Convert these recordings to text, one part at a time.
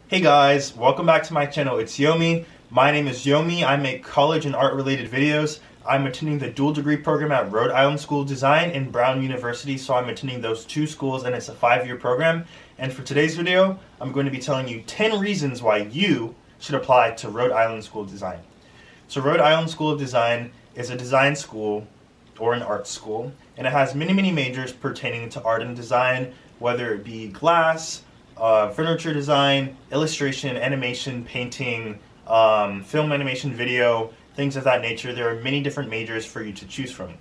Hey guys, welcome back to my channel. It's Yomi. My name is Yomi. I make college and art related videos. I'm attending the dual degree program at Rhode Island School of Design and Brown University, so I'm attending those two schools and it's a 5-year program. And for today's video, I'm going to be telling you 10 reasons why you should apply to Rhode Island School of Design. So Rhode Island School of Design is a design school or an art school, and it has many majors pertaining to art and design, whether it be glass, furniture design, illustration, animation, painting, film animation, video, things of that nature. There are many different majors for you to choose from.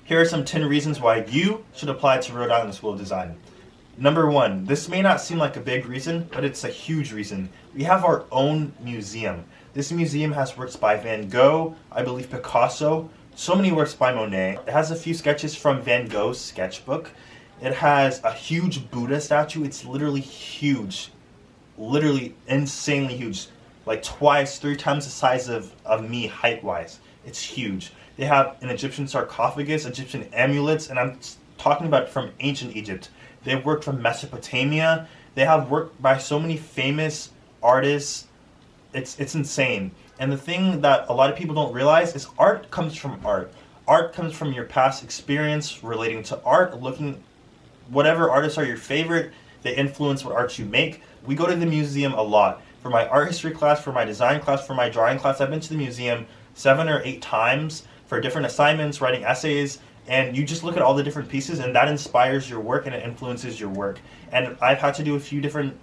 Here are some 10 reasons why you should apply to Rhode Island School of Design. Number 1, this may not seem like a big reason, but it's a huge reason. We have our own museum. This museum has works by Van Gogh, I believe Picasso, so many works by Monet. It has a few sketches from Van Gogh's sketchbook. It has a huge Buddha statue. It's literally huge. Literally insanely huge. Like twice, 3 times the size of me height-wise. It's huge. They have an Egyptian sarcophagus, Egyptian amulets, and I'm talking about from ancient Egypt. They have work from Mesopotamia. They have work by so many famous artists. It's insane. And the thing that a lot of people don't realize is art comes from art. Art comes from your past experience relating to art, whatever artists are your favorite, they influence what art you make. We go to the museum a lot. For my art history class, for my design class, for my drawing class, I've been to the museum 7 or 8 times for different assignments, writing essays, and you just look at all the different pieces and that inspires your work and it influences your work. And I've had to do a few different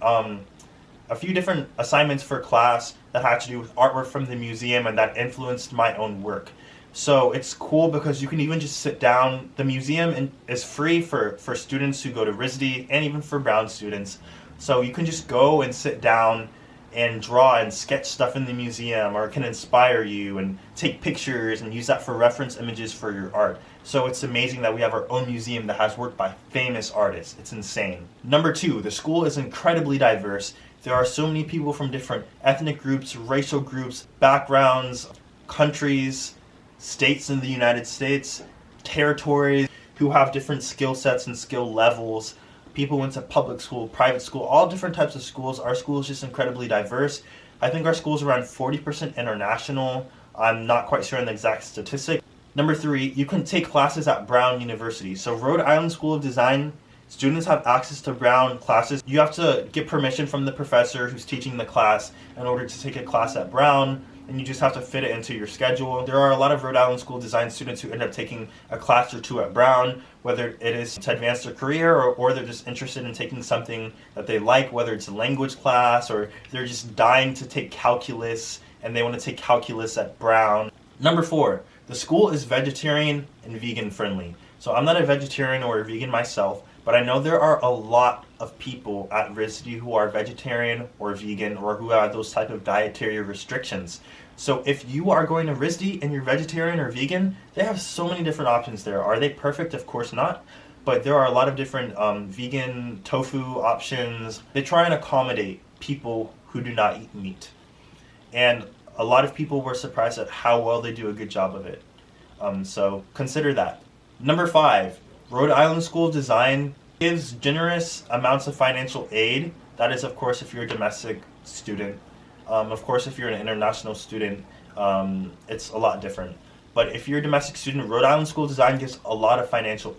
assignments for class that had to do with artwork from the museum and that influenced my own work. So it's cool because you can even just sit down. The museum is free for students who go to RISD and even for Brown students. So you can just go and sit down and draw and sketch stuff in the museum, or it can inspire you and take pictures and use that for reference images for your art. So it's amazing that we have our own museum that has work by famous artists. It's insane. Number 2, the school is incredibly diverse. There are so many people from different ethnic groups, racial groups, backgrounds, countries, states in the United States, territories, who have different skill sets and skill levels. People went to public school, private school, all different types of schools. Our school is just incredibly diverse. I think our school is around 40% international. I'm not quite sure on the exact statistic. Number 3, you can take classes at Brown University. So Rhode Island School of Design, students have access to Brown classes. You have to get permission from the professor who's teaching the class in order to take a class at Brown, and you just have to fit it into your schedule. There are a lot of Rhode Island School of Design students who end up taking a class or 2 at Brown, whether it is to advance their career or they're just interested in taking something that they like, whether it's a language class or they're just dying to take calculus and they want to take calculus at Brown. Number 4, the school is vegetarian and vegan friendly. So I'm not a vegetarian or a vegan myself, but I know there are a lot of people at RISD who are vegetarian or vegan or who have those type of dietary restrictions. So if you are going to RISD and you're vegetarian or vegan, they have so many different options there. Are they perfect? Of course not. But there are a lot of different vegan tofu options. They try and accommodate people who do not eat meat. And a lot of people were surprised at how well they do a good job of it. So consider that. Number 5, Rhode Island School of Design gives generous amounts of financial aid. That is, of course, if you're a domestic student. Of course, if you're an international student, it's a lot different. But if you're a domestic student, Rhode Island School of Design gives a lot of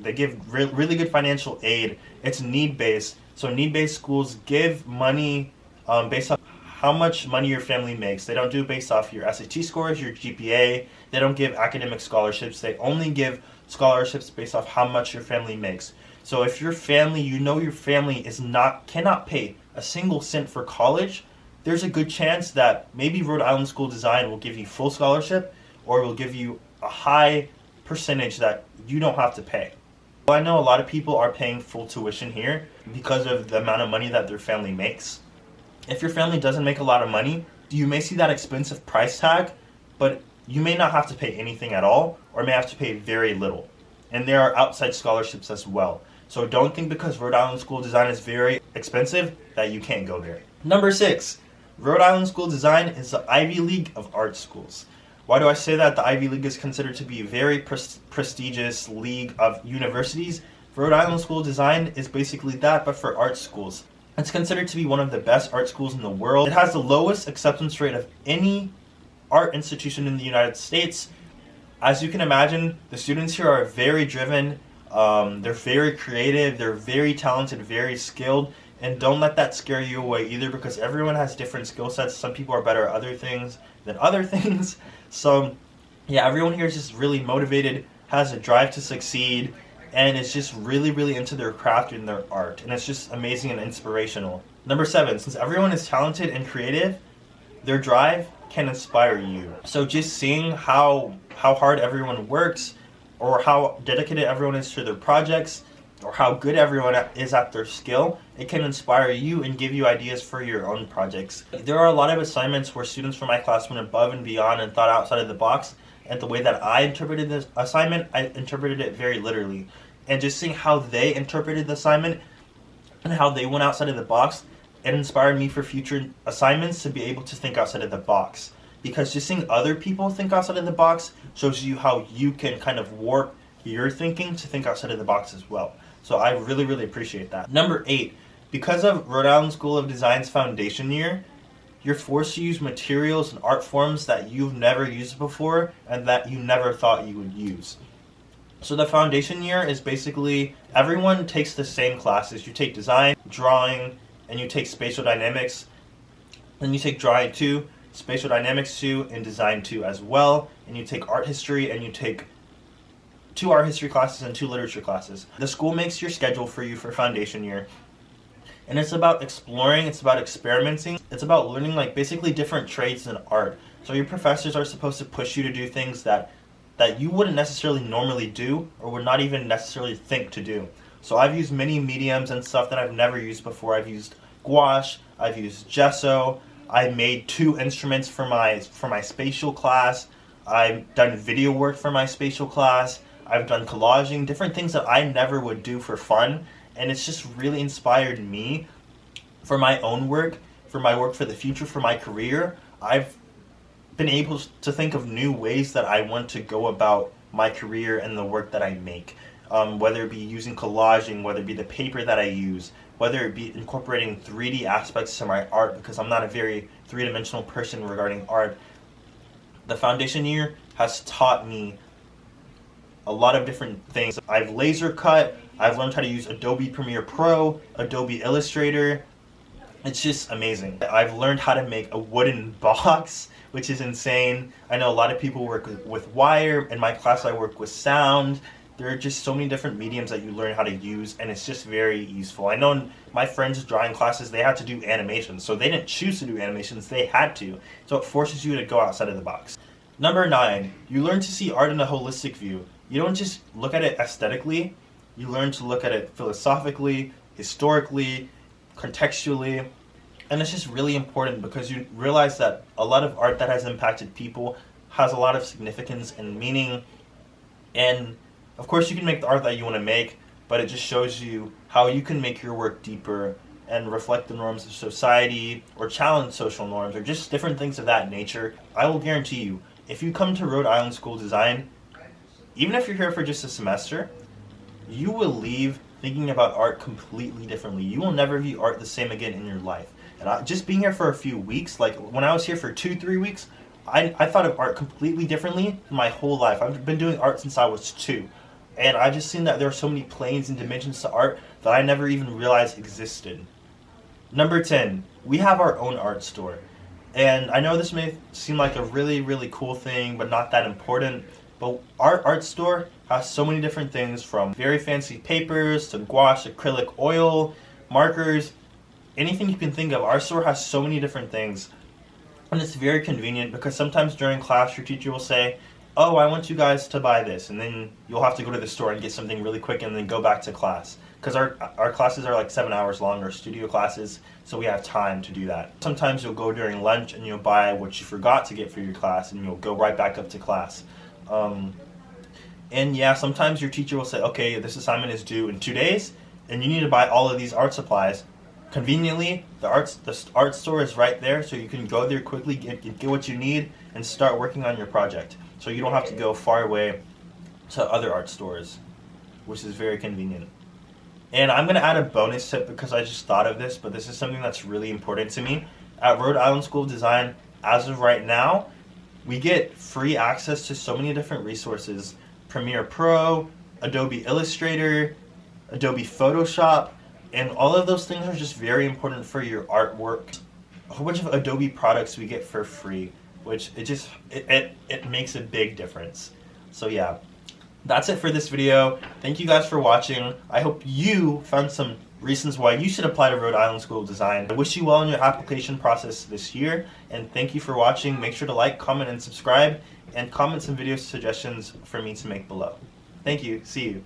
they give really good financial aid. It's need-based. So need-based schools give money based on how much money your family makes. They don't do it based off your SAT scores, your GPA. They don't give academic scholarships. They only give scholarships based off how much your family makes. So if your family, your family cannot pay a single cent for college, there's a good chance that maybe Rhode Island School of Design will give you full scholarship or will give you a high percentage that you don't have to pay. Well, I know a lot of people are paying full tuition here because of the amount of money that their family makes. If your family doesn't make a lot of money, you may see that expensive price tag, but you may not have to pay anything at all or may have to pay very little. And there are outside scholarships as well. So don't think because Rhode Island School of Design is very expensive that you can't go there. Number 6, Rhode Island School of Design is the Ivy League of art schools. Why do I say that? The Ivy League is considered to be a very prestigious league of universities. Rhode Island School of Design is basically that, but for art schools. It's considered to be one of the best art schools in the world. It has the lowest acceptance rate of any art institution in the United States. As you can imagine, the students here are very driven, they're very creative, they're very talented, very skilled, and don't let that scare you away either, because everyone has different skill sets. Some people are better at other things than other things. So yeah, everyone here is just really motivated, has a drive to succeed, and is just really, really into their craft and their art. And it's just amazing and inspirational. Number 7, since everyone is talented and creative, their drive can inspire you. So just seeing how hard everyone works, or how dedicated everyone is to their projects, or how good everyone is at their skill, it can inspire you and give you ideas for your own projects. There are a lot of assignments where students from my class went above and beyond and thought outside of the box, and the way that I interpreted this assignment, I interpreted it very literally. And just seeing how they interpreted the assignment and how they went outside of the box, it inspired me for future assignments to be able to think outside of the box. Because just seeing other people think outside of the box shows you how you can kind of warp your thinking to think outside of the box as well. So I really, really appreciate that. Number 8, because of Rhode Island School of Design's foundation year, you're forced to use materials and art forms that you've never used before and that you never thought you would use. So the foundation year is basically everyone takes the same classes. You take design, drawing, and you take spatial dynamics. Then you take drawing 2, spatial dynamics 2, and design 2 as well. And you take art history, and you take 2 art history classes and 2 literature classes. The school makes your schedule for you for foundation year. And it's about exploring, it's about experimenting, it's about learning like basically different trades in art. So your professors are supposed to push you to do things that you wouldn't necessarily normally do, or would not even necessarily think to do. So I've used many mediums and stuff that I've never used before. I've used gouache, I've used gesso, I made 2 instruments for my spatial class, I've done video work for my spatial class, I've done collaging, different things that I never would do for fun, and it's just really inspired me for my own work, for my work for the future, for my career. I've been able to think of new ways that I want to go about my career and the work that I make. Whether it be using collaging, whether it be the paper that I use, whether it be incorporating 3D aspects to my art, because I'm not a very three-dimensional person regarding art. The foundation year has taught me a lot of different things. I've laser cut, I've learned how to use Adobe Premiere Pro, Adobe Illustrator. It's just amazing. I've learned how to make a wooden box, which is insane. I know a lot of people work with wire. In my class I work with sound. There are just so many different mediums that you learn how to use, and it's just very useful. I know in my friends' drawing classes, they had to do animations. So they didn't choose to do animations, they had to. So it forces you to go outside of the box. Number 9, you learn to see art in a holistic view. You don't just look at it aesthetically, you learn to look at it philosophically, historically, contextually, and it's just really important because you realize that a lot of art that has impacted people has a lot of significance and meaning. And of course you can make the art that you want to make, but it just shows you how you can make your work deeper and reflect the norms of society, or challenge social norms, or just different things of that nature. I will guarantee you, if you come to Rhode Island School of Design, even if you're here for just a semester, you will leave thinking about art completely differently. You will never view art the same again in your life. And just being here for a few weeks, like when I was here for 2-3 weeks, I thought of art completely differently my whole life. I've been doing art since I was 2. And I've just seen that there are so many planes and dimensions to art that I never even realized existed. Number 10, we have our own art store. And I know this may seem like a really, really cool thing, but not that important. But our art store has so many different things, from very fancy papers to gouache, acrylic, oil, markers, anything you can think of. Our store has so many different things. And it's very convenient because sometimes during class your teacher will say, oh, I want you guys to buy this. And then you'll have to go to the store and get something really quick and then go back to class. Because our classes are like 7 hours long, our studio classes, so we have time to do that. Sometimes you'll go during lunch and you'll buy what you forgot to get for your class and you'll go right back up to class. And yeah, sometimes your teacher will say, okay, this assignment is due in 2 days and you need to buy all of these art supplies. Conveniently, the art store is right there, so you can go there quickly, get what you need, and start working on your project. So you don't have to go far away to other art stores, which is very convenient. And I'm going to add a bonus tip because I just thought of this, but this is something that's really important to me. At Rhode Island School of Design, as of right now, we get free access to so many different resources. Premiere Pro, Adobe Illustrator, Adobe Photoshop, and all of those things are just very important for your artwork. A whole bunch of Adobe products we get for free, which it makes a big difference. So yeah, that's it for this video. Thank you guys for watching. I hope you found some reasons why you should apply to Rhode Island School of Design. I wish you well in your application process this year, and thank you for watching. Make sure to like, comment, and subscribe, and comment some video suggestions for me to make below. Thank you. See you.